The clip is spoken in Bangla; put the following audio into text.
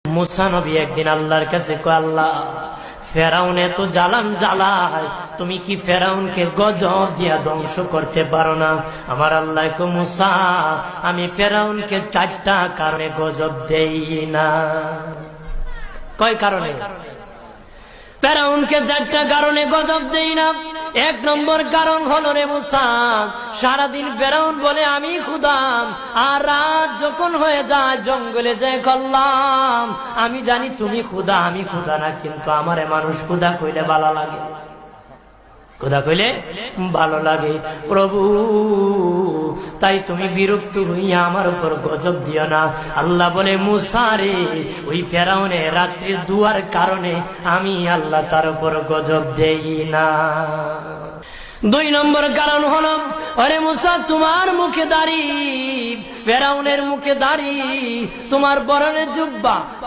মুসা নবী একদিন আল্লাহর কাছে কয়, আল্লাহ ফেরাউনে তো জ্বালান জ্বালায়, তুমি কি ফেরাউনকে গজব দিয়া ধ্বংস করতে পারো না? আমার আল্লাহ কয়, মুসা আমি ফেরাউনকে 4টা কারণে গজব দেই না। কয় কারণে? ফেরাউনকে 4টা কারণে গজব দেই না। 1 নম্বর কারণ হলো, রে মুসা, সারাদিন ফেরাউন বলে আমি খোদা, আর রাত যখন হয়ে যায় জঙ্গলে যায় কল্লাম আমি জানি তুমি খোদা, আমি খোদা না, কিন্তু আমারে মানুষ খোদা কইলে ভালো লাগে, খোদা কইলে ভালো লাগে। প্রভু, তাই তুমি বিরক্ত হইয়া আমার উপর গজব দিও না। আল্লাহ বলে, মুসা রে, ওই ফেরাউনে রাত্রির দুয়ার কারণে আমি আল্লাহ তার উপর গজব দেই না। 2 নম্বর কারণ হলো, আরে মুসা, তোমার মুখে দাড়ি, ফেরাউনের মুখে দাড়ি, তোমার পরনে জুব্বা,